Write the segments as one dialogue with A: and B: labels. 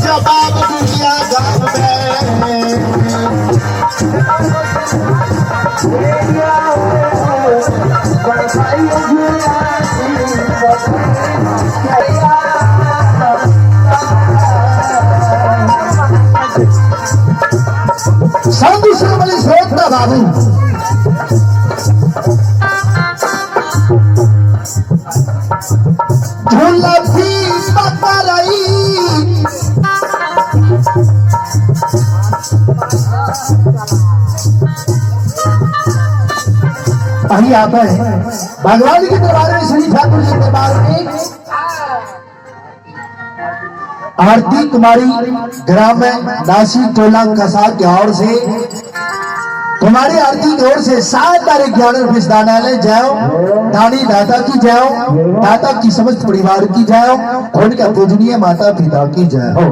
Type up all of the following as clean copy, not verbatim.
A: जवाब दुनिया गाँव साधु श्रमणी श्रोता बाबू झुलफी पकड़ई अभी आता है भगवान के दरबार में श्री ठाकुर जी के दरबार में आरती कुमारी ग्राम नासी टोला कसा की ओर से तुम्हारी आरती की ओर से 7 तारीख 11 रुपये दानालय जाओ दानी दाता की जाओ दाता की समस्त परिवार की जाओ और क्या पूजनीय माता पिता की जाओ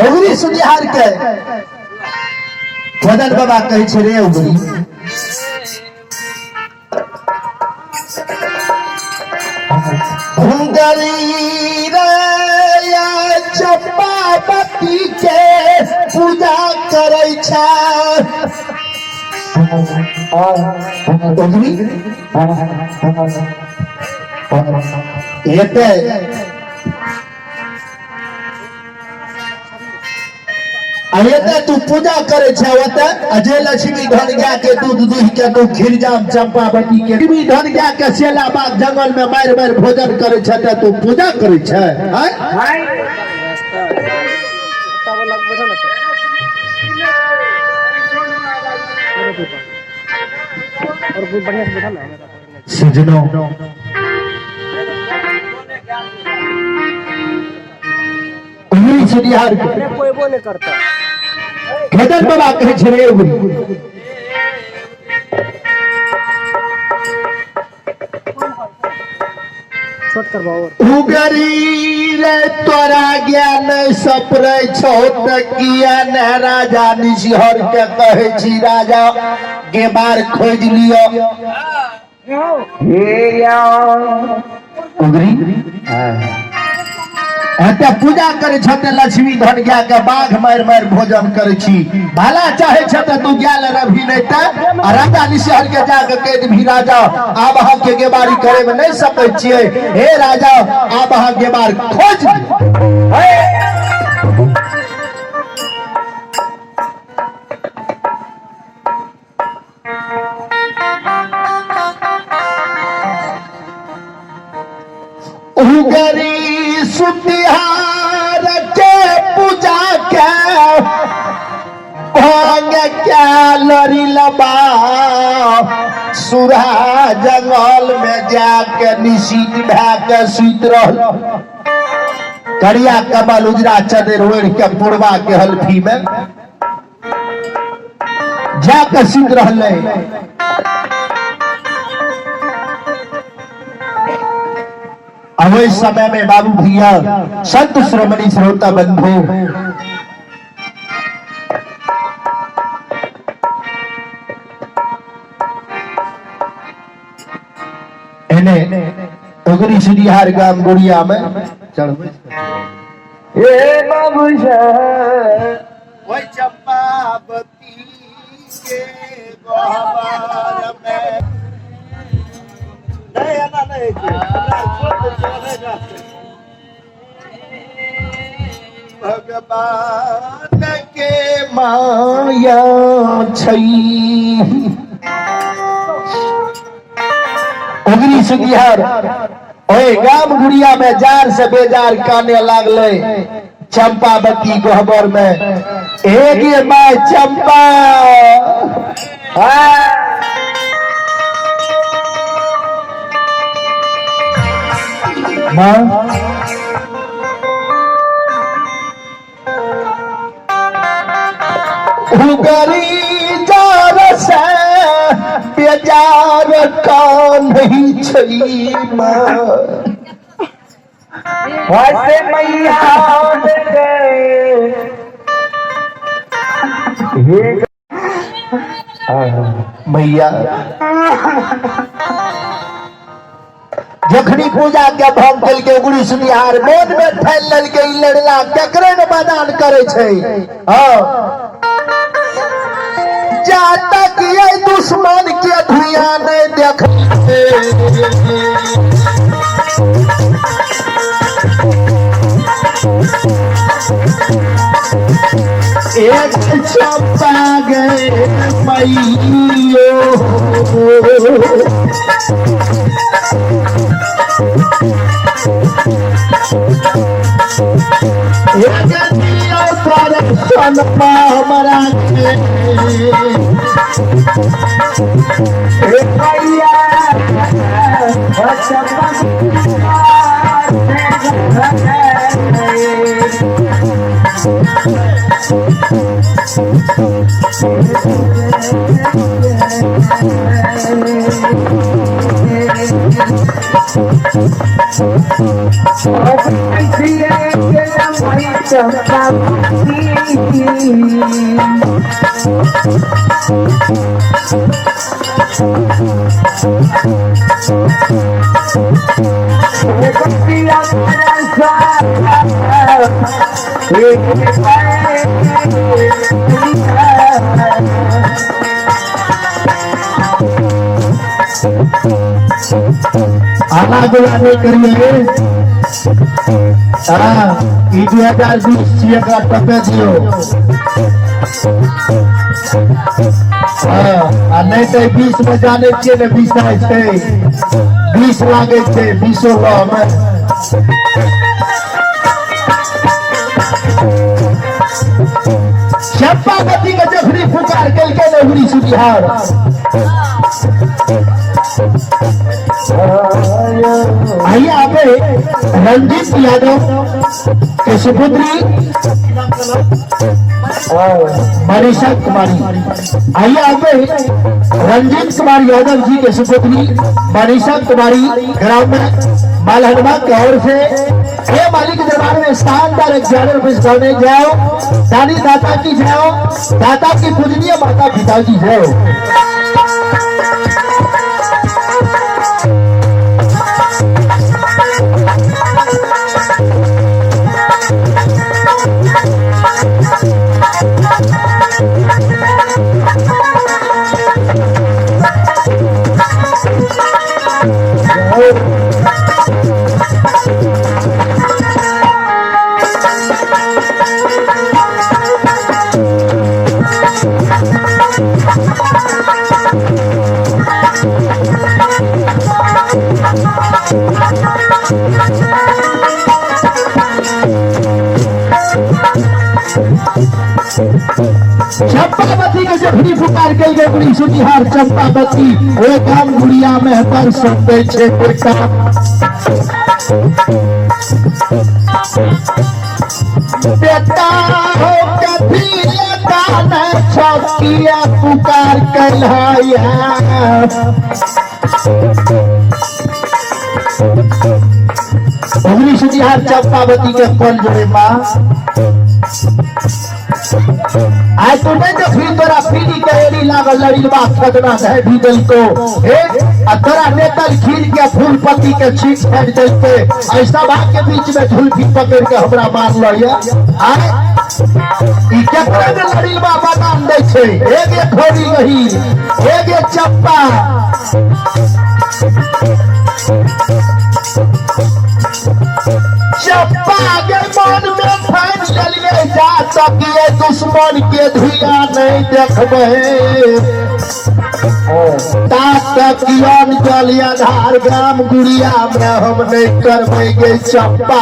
A: उगरी सुनिहार के मदन बाबा कहे छे रे उगरी चंपावती के पूजा करे छे एते तू पूजा करे छे ओते अजय लक्ष्मी धन गाय के दूध दूह के तू खीरजाम चंपावती के लक्ष्मी धन गाय के सेला बाग जंगल में मार मार भोजन करे छे त तू पूजा करे छे
B: और बहुत बढ़िया से बैठा ना
A: सजनो उंगली सुनिहार
B: कोई वो नहीं करता
A: मदन बाबा कहे छे रे उंगली
B: छोट करवाओ
A: उगरी रे तोरा ज्ञान सपरे छो त किया न राजा निशिहर के कहे छी राजा के बार खोज लियो हे उगरी एते पूजा करे छते लक्ष्मी धन गया के बाघ मार मार भोजन करे छी भला चाहे छते तू गेल रभी नहीं त राजा निशहर के जाके कह भी राजा आब हम के गेबारी करे में नहीं सकै छिए हे राजा आब हम गेबार खोज उगरी सुतिहार के पूजा के भांग क्या लड़ी लबा सुरा जंगल में जाके निशीत भाके सुत रहल करिया कमल उजरा चदर ओढ़ के पुरवा के हल्फी में जाके सुत रहले अब इस समय में बाबू भैया संत श्रोमणी श्रोता बंधु उगरी सुनिहार गाम गुड़िया में बाबू चंपावती के गोहबार में भगवान के माया छई उगरी सुनिहार ओए गाम गुड़िया में जार से बेजार काने लागले चंपावती गोहबर में एक ये माय चंपा उगरी जार से बेजार का नहीं छई
B: वैसे मैया
A: मैया जखनी पूजा के भंग कल के उगड़ी सुनिहार मोन में फैल लल के ई लड़ला केकरे न मैदान करे छै हां जा तक ये दुश्मन के धुइया नहीं देख एक चंपा गए मैयो हमारा आना गुलाने करिए 2020 का टपे दियो नहीं तो 20 में जाने छिए ने 20 है 20 लागे थे 20 में चंपा गति के जखनी पुकार कल के नगरी सुनिहार आइए आगे रंजीत यादव के सुपुत्री मनीषा कुमारी आइए आगे रंजीत कुमार यादव जी के सुपुत्री मनीषा कुमारी ग्राम में मालहनवा की ओर से हे मालिक दरबार में शानदार 11 रुपए सोने जाओ दानी दाता की जाओ दाता की पूजनीय माता पिता की जाओ चंपावती के जखनी पुकार कल गए बड़ी सुनिहार चंपावती ओए काम गुड़िया में पर सुनते छे कुर्ता बेटा हो कभी गाना छकिया पुकार कहलाया उगरी सुनिहार चंपावती के कल जोड़े माँ आज तो नहीं तो फिर तोरा पीढ़ी के एड़ी लागल लड़ीलवा खतना है भीगल को तोरा नेतल खीर के फूल पत्ती के छीट फेंक देते ऐसा बात के बीच में झुलफी पकड़ के हमरा मार लो ये केकरा ने लड़ीलवा बनाम दै छै एक घोड़ी रही एक चप्पा चप्पा के मन में फंस गलिए जा सकिए दुश्मन के धुइया नहीं देखबे ताकियन जलिया धार ग्राम गुड़िया में हम नहीं करबे गे चप्पा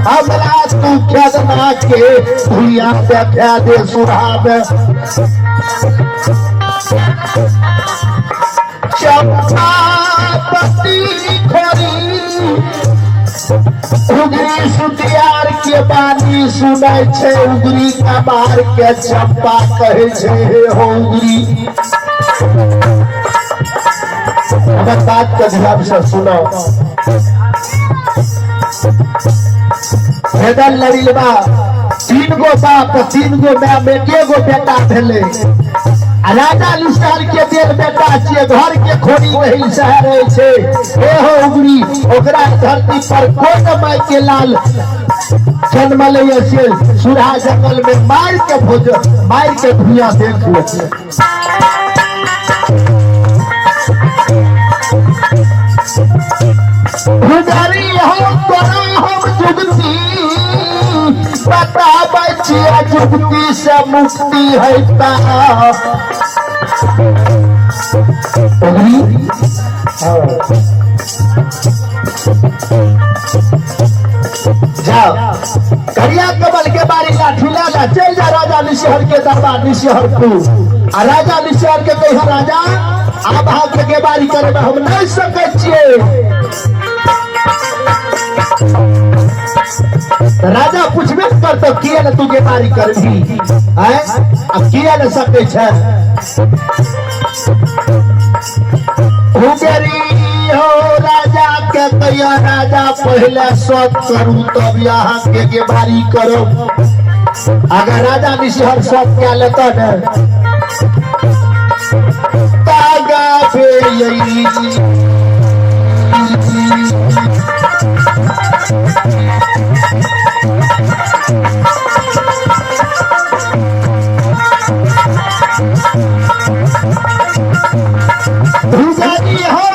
A: हमरा तू खेदना के धुइया देखा दे सुहावे चप्पा पति खरी उगरी सुतियार के बानी सुनै छे उगरी कमार के चंपा कहे छे हो उगरी हमर बात के ध्यान से सुनो भेदल लड़ीलवा तीन गो बाप तीन गो माय में एगो बेटा भेले। आ राजा निसार के देर बेटा छिए, घर के खोरी वही सह रहे छे। ए हो उगरी ओकरा धरती पर कोन माय के लाल जन्म ले से सुरहा जंगल में मार के भुइया देख लो। गुजारी हो तोरा हम जुगती बता बचिया जुगती से मुक्ति है ता जाओ करिया कमल के बारी लाठी लादा चल जा राजा निशहर के दरबार निशहरपुर। आ राजा निशहर के कह राजा आप भाग के बारी करे हम नहीं सके छिए। राजा पूछबे करतो किए न तुझे बारी करबी है, अब किए न सके छे। हो राजा के कहिया राजा पहले सब करूं तब यहाँ के बारी करो। अगर राजा निशहर सब क्या लेता न तागा पे यही भुजारी हो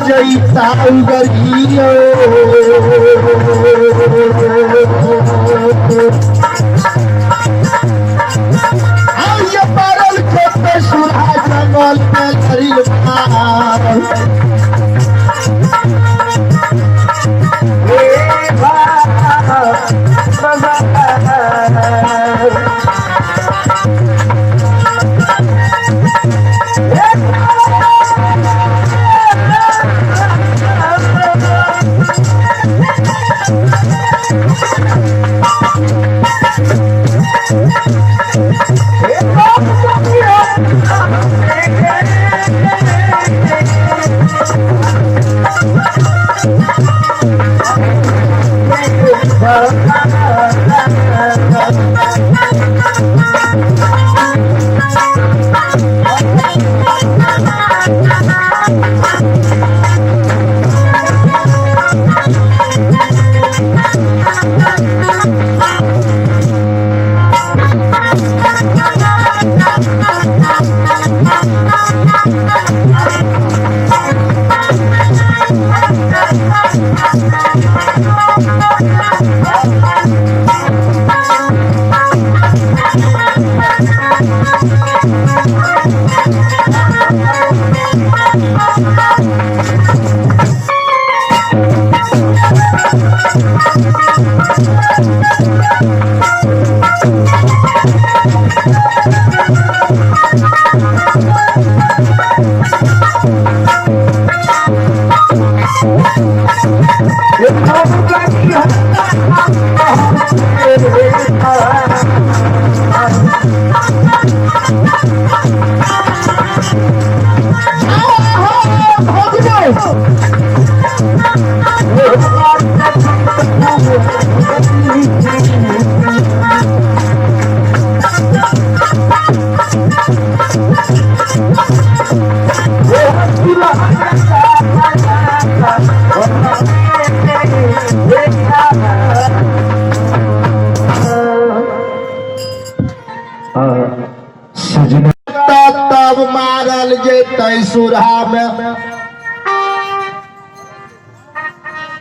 A: जैसा उगरियो ये पारल खेत सुहा जंगल में खरील तब मारल जेतै सुरहा में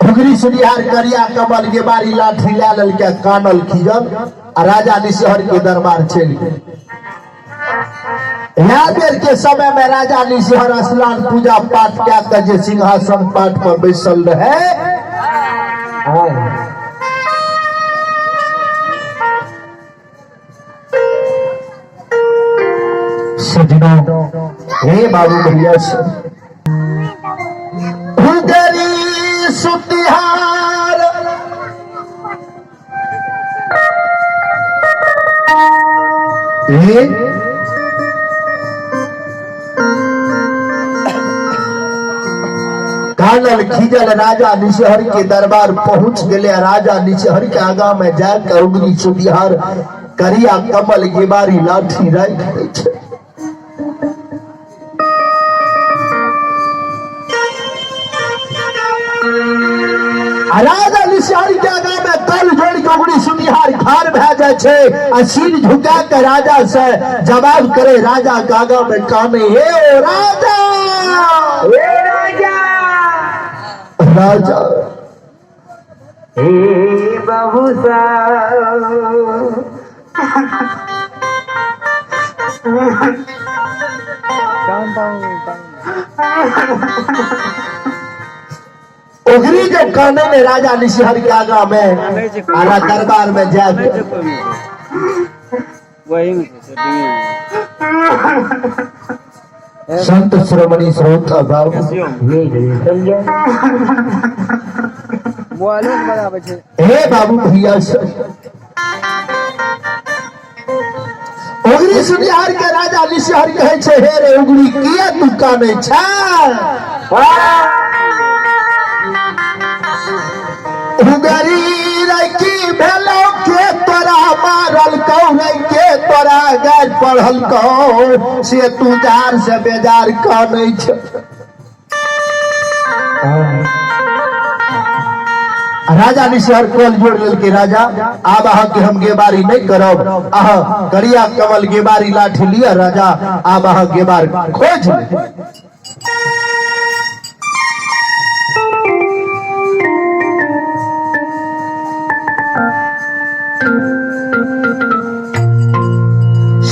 A: घुगरी सुनिहार करिया कमल के बारी लाठी लाल के कानल खिजल आ राजा निशहर के दरबार चल गए। बेर के समय में राजा निशहर स्नान पूजा पाठ क्या कर सिंहासन पाठ पर बैसल रहे। सजनों हे बाबू भैया सुतिहार कानल खींचल राजा निशहर के दरबार पहुंच गए। राजा निशहर के आगा में जाकर उंगली सुतिहार करिया कमल के बारी लाठी राख दै छै। राजा निशहर के आगा में कल जोड़ के उंगली सुतिहार खार भए जाय छै आ सिर झुका के राजा से जवाब करे। राजा के आगा में काने हे ओ राजा,
B: हे राजा,
A: राजा
B: हे बाबू
A: उगरी जब काने में राजा निशहर के आगा में आला दरबार में जाके
B: वही
A: संत श्रोमणी श्रोता बाबू
B: मोबाइल में बतावे छै।
A: हे बाबू भैया उगरी सुनिहार के राजा निशहर कहे छै हे रे उगरी किया तू काने छै? उगरी रखी भेलो के तोरा मारल कौन के तोरा गाज पढ़ल कौ से तू जार से बेजार काने छै। राजा निशहर कोल जोड़ लेलकै। राजा आब अहाँ के हम गेबारी नहीं करब, अहाँ करिया कमल गेबारी लाठी लिया। राजा आब अहाँ गेबार खोज ले।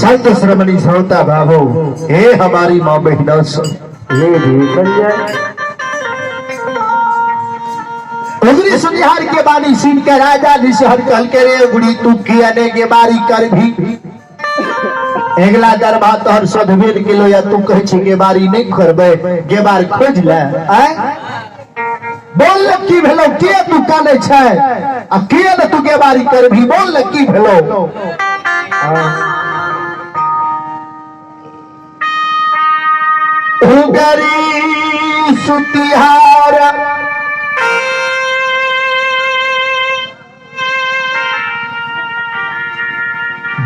A: संत श्रमणी श्रोता बाबू हे हमारी माँ बहनों उगरी सुनिहार के बानी सीन के राजा निशहर कहल के रे उगरी तू कियाने के बारी कर भी अगला दरबा तोहर सदवेद किलो या तू कहे छी के बारी नहीं करबे गेबार खोज ले। बोल की भेलो के तू काने छै आ के न तू गेबारी कर भी बोल की भेलो। उगरी सुतिहार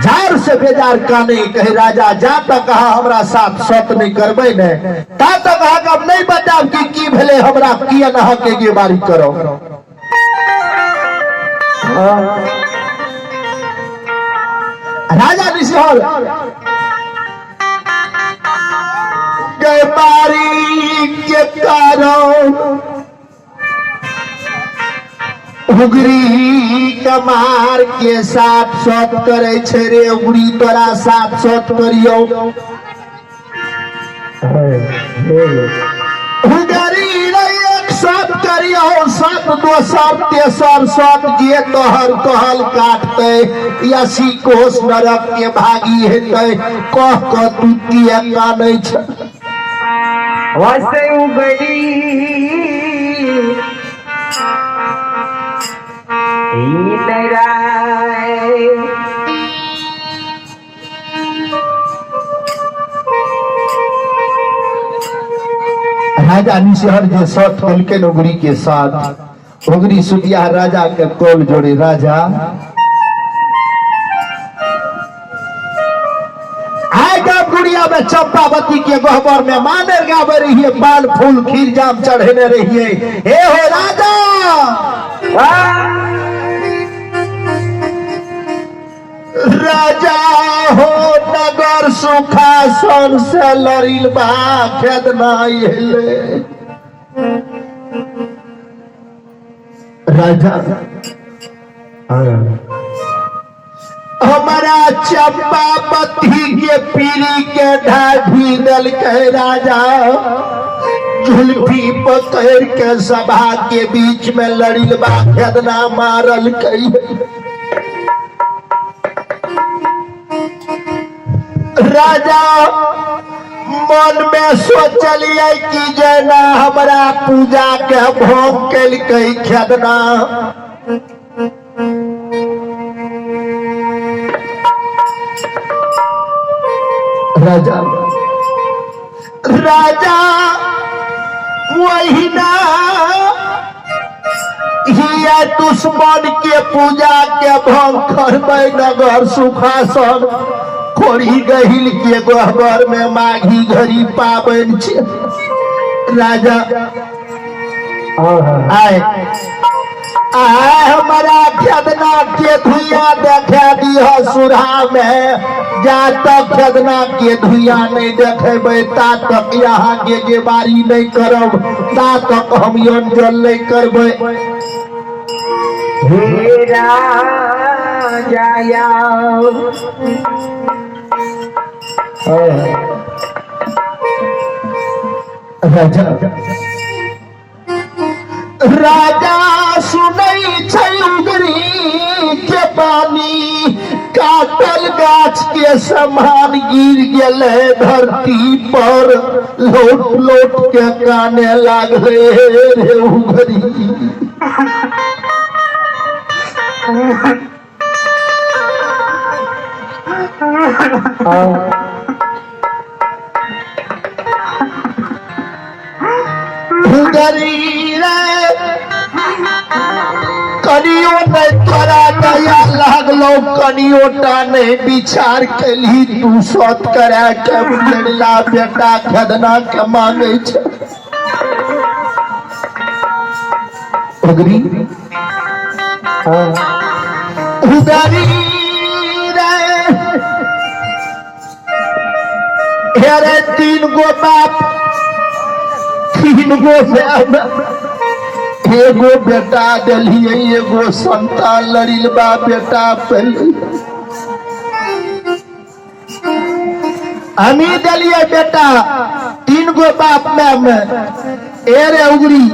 A: जार से बेजार काने कहे राजा जा तक कहा हमरा साथ सत नहीं करबे ने ता तक अहाँ अब नहीं बताब कि की भेले हमरा किया न के गेबारी करो। राजा निशहर गेबारी के कारण उगरी कमार के साथ सत करे छे रे उगरी तोरा साथ सत करियो। उगरी एक सत करियो सत दोसर तेसर सत जे तोहर कहल काटते या सी कोस नरक के भागी हेते कह क तू किया कानै छ।
B: वैसे उगरी
A: राजा निशहर जे सत कलके उगरी के साथ उगरी सुतिया राजा के कोल जोड़े। राजा आएगा गुड़िया में चंपावती के गहबर में मानर गावे रहिए पान फूल खीर जाम चढ़ेने रहिए। हे हो राजा राजा हो नगर सुखासन से लड़िल बा खेद नहीं हेले। राजा हमारा चंपावती के पीरी के ढाढ़ी दल के राजा जुल्फी पकड़ के सभा के बीच में लड़िल बा खेदना मारल कई। राजा मन में सोचलिए कि जेना हमरा पूजा के भोग कैलकै खेदना राजा राजा वही ना हिया दुश्मन के पूजा के भंग करबै नगर सुखासन खोरी गहिल के गहबर में माघी घड़ी पाबन छे राजा आए हमारा खेदना के धुइया देखा दिह सुरा में जा तक खेदना के धुइया नहीं देखेबै ता तक यहाँ के गेबारी नहीं करब ता तक हम यौन जल नहीं करबै
B: हे राजा
A: राजा सुनै छै उगरी के पानी काटल गाछ के समान गिर गेले धरती पर लोट लोट के काने लागले रे उगरी कनियो नहीं करा दया लागलो कनियो टा नहीं विचार कैली तू सत करा के लड़ला बेटा खदना के मांगे छै अगरी उदारी रे तीन गो बाप तीन गो एगो बेटा दिलिए एगो संतान लड़िल बा बेटा पहले हमी दिलिए बेटा तीन गो बाप में ए रे उगरी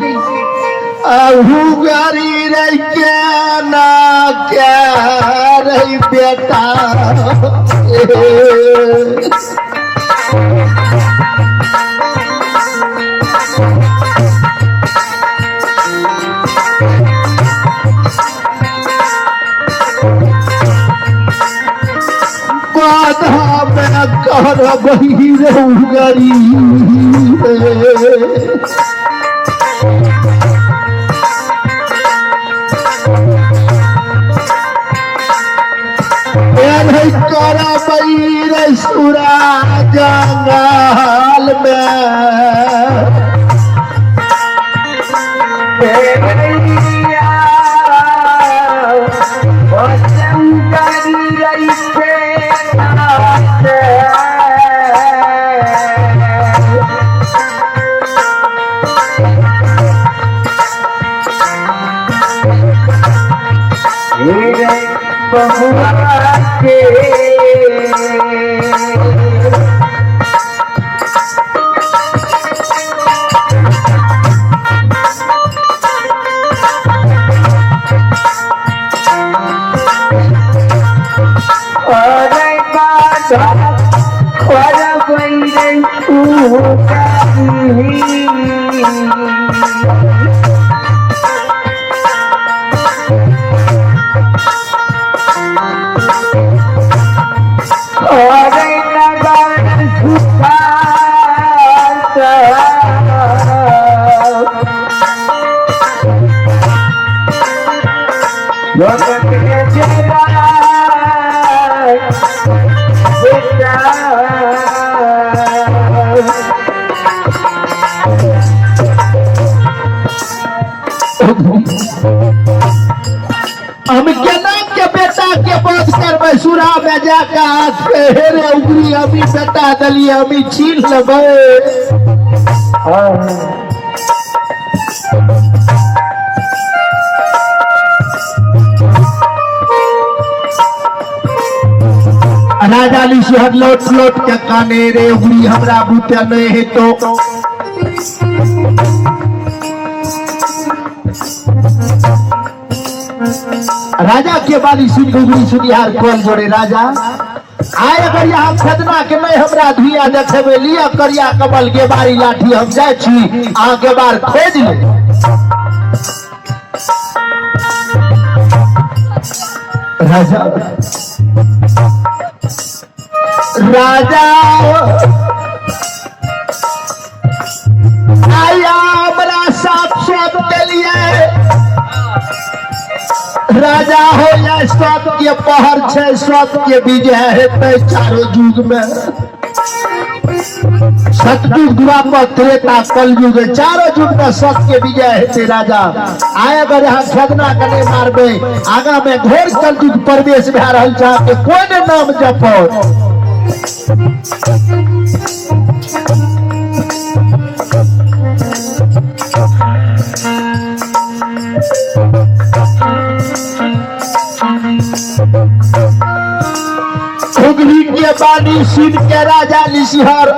A: उगरी रे क्या ना क्या रे बेटा कर बही रे उगरी कर बही रे सुरा जंगल में हम केना के बेटा के बात करबै सुरा में जाके हाथ पे हेरे उगरी अभी बेटा दलिए अभी छीन लेबै राजा ली सुहर लोट लोट के काने रे उगरी हमरा बूते नहीं है तो राजा के बाली सुन उगरी सुनिहार कॉल जोड़े राजा आय अगर यहाँ खतना के नहीं हमरा धुइया देखेबे लिया करिया कमल के बारी लाठी हम जाय छी आगे बार खोज ले राजा राजा आया हमरा साथ सब के लिए राजा हो या सब के पहर छे सब के विजय हेतै चारों युग में सतयुग द्वापर त्रेता कलयुग चारों युग में सत्य विजय हेतै राजा आय अगर यहाँ खतना के नहीं मारबे आगा में घोर कलयुग प्रवेश भए रहल छा के कोई ने नाम जपो उगली के बानी सुन के राजा निशिहार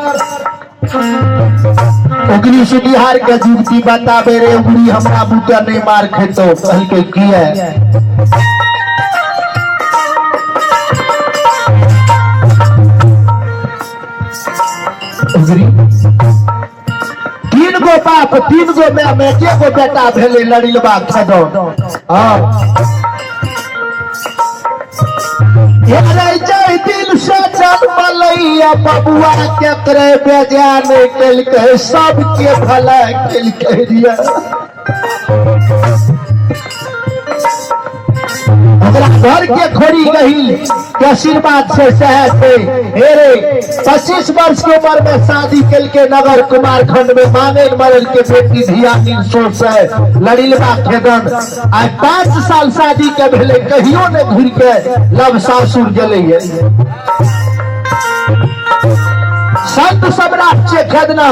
A: उगली सुनिहार के जुगती बताबे रे उगली हमरा बूटा नहीं मार खेतो कहल के किया उगली तीन गो बाप तीन गो में के गो बेटा भेले लड़िलबा खदो हां जय दिल से जन्मलैया बबुआ के करे बेजान केलकै सबके भला केलकै रिया हमरा घर के खोरी गहिल के आशीर्वाद से सहते हे रे 25 वर्ष के उम्र में शादी केलकै नगर कुमारखंड में मांगे मरल के बेटी धिया सोच से लड़िलबा खेदन आज 5 साल शादी के भेले कहियो ने घुर के लब सासुर गेले संत सम्राट से खदना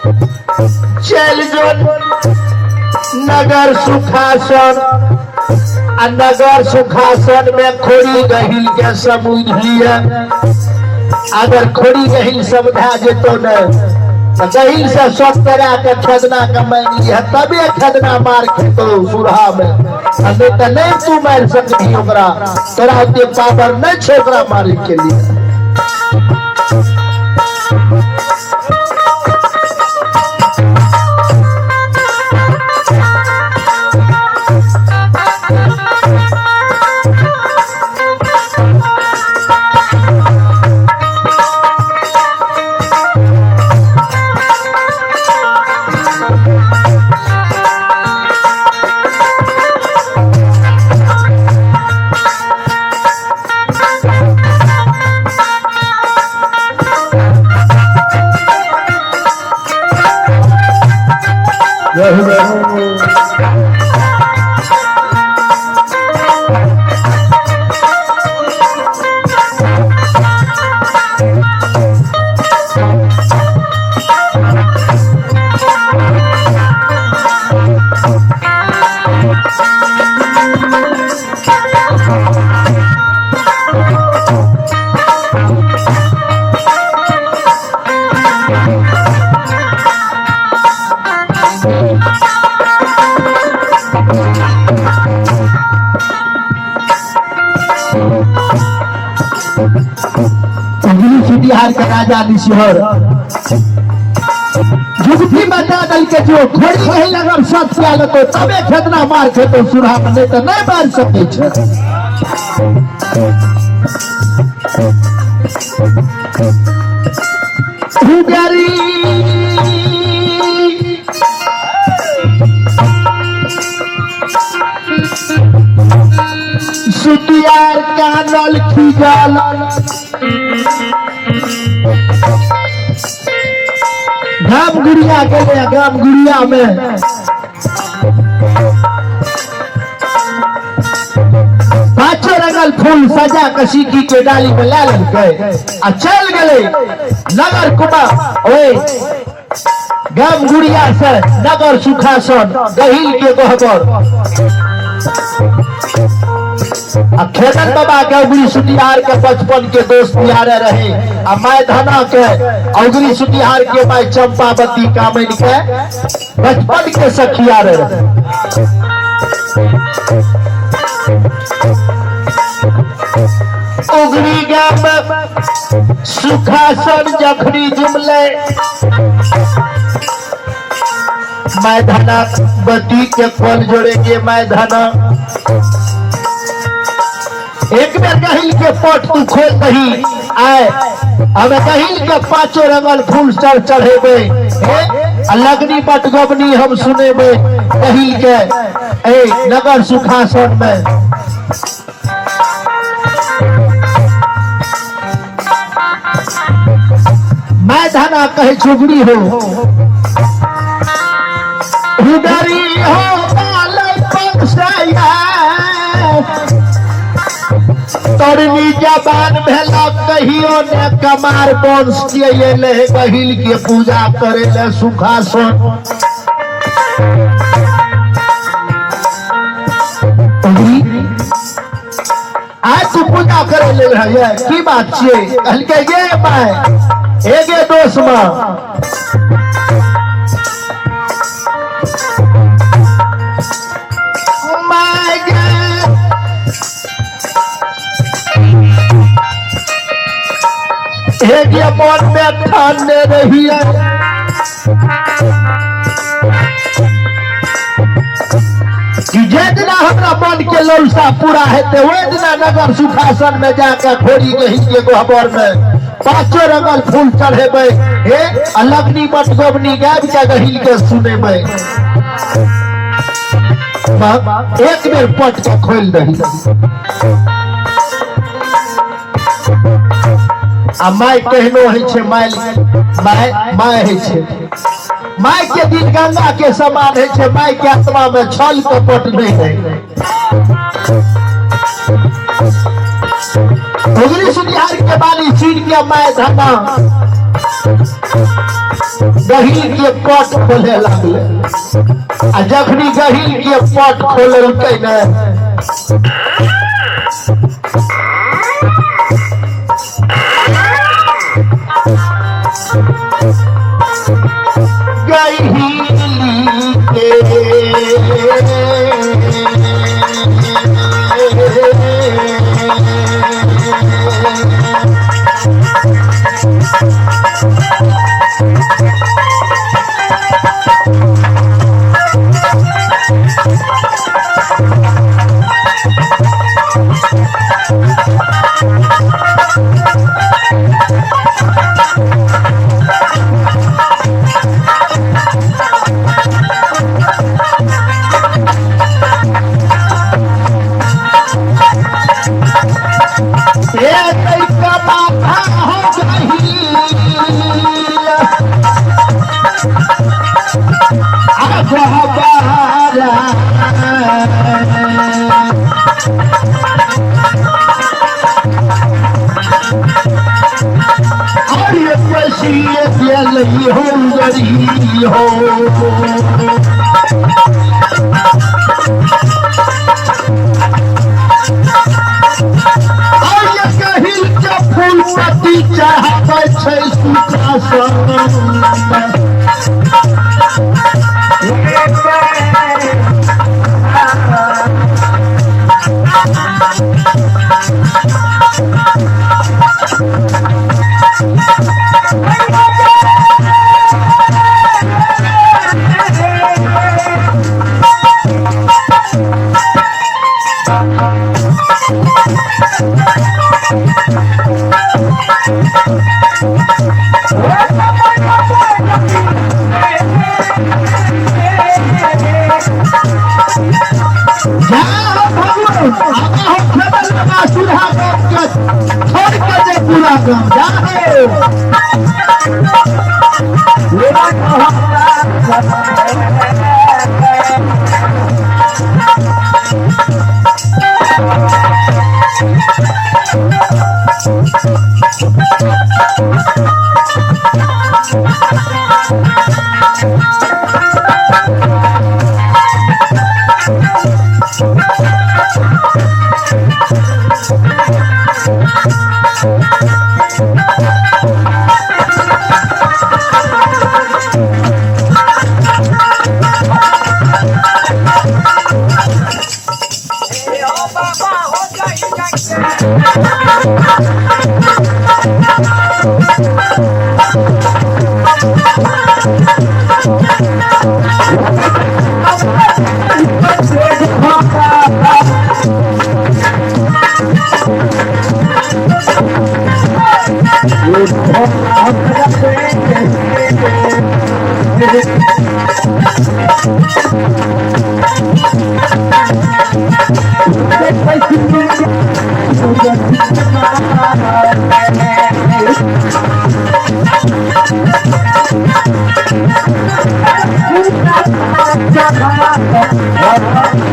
A: चल जो नगर सुखासन नगर सुखासन में खोरी गहिल के समझ लिया अगर खोरी गहिल समझा जेतो न गहिल से सब तरह के खदना का मान लिया तबे खदना मार खेतो सुरहा में नहीं तो नहीं तू मार सकती ओकरा तोरा के पावर नहीं छे ओकरा मारे के लिए बिहार के राजा निशिहर जुगती बता दल के जो खोड़ी नहीं लगल सब सियाल तो तबे खेतना मार खेतो सुरहा में नहीं तो नहीं मार सके सुतियार कानल खिजाल गाम गुड़िया गए गाम गुड़िया में पांचों रंगल फूल सजा कसी के डाली में ला गए आ चल गए नगर कुमार ओए गाम गुड़िया से नगर सुखासन गहिल के गहबर खेदन बाबा के अगुरी सुतिहार के बचपन के दोस्त यारे रहे आ माय धना के अगुरी सुतिहार के माय चंपावती कामिन के बचपन के सखिया रहे उगरी गाम सुखासन जखनी जुमले मैदाना बती के फल जोड़ेंगे मैदाना एक बेर गहिल के पट तू खोल दही आए हमें गहिल के पांचों रंगल फूल चढ़ चढ़ेबे लगनी बटगबनी हम सुनेबे गहिल के नगर सुखासन में मैदाना कहे चुगड़ी हो उडरी हो बालक पंसया तोरनी जबान भेला कहियो ने कमार वंश के ले गहिल के पूजा करे ले सुखासन आज तू पूजा करे ले है की बात छे कहल के ये मैं एगे दोस्त मां मन में ठाने रही है कि जितना हमरा मन के ललसा पूरा हेते वही दिना नगर सुखासन में जाकर खोरी गही के गोबर में पांचों रंगल फूल चढ़ेबे हे अलगनी बटगबनी गाब के गहिल के सुनेबे एक बेर पट के खोल दही आ माय कहनो है छे माय है छे माय के दिन गंगा के समान है छे माय के आत्मा में छल कपट नहीं है उगरी सुनिहार के बाली चीन के माय धना गहिल के पट खोले लगले आ जखनी गहिल के पट खोललकै ने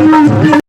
B: Thank you.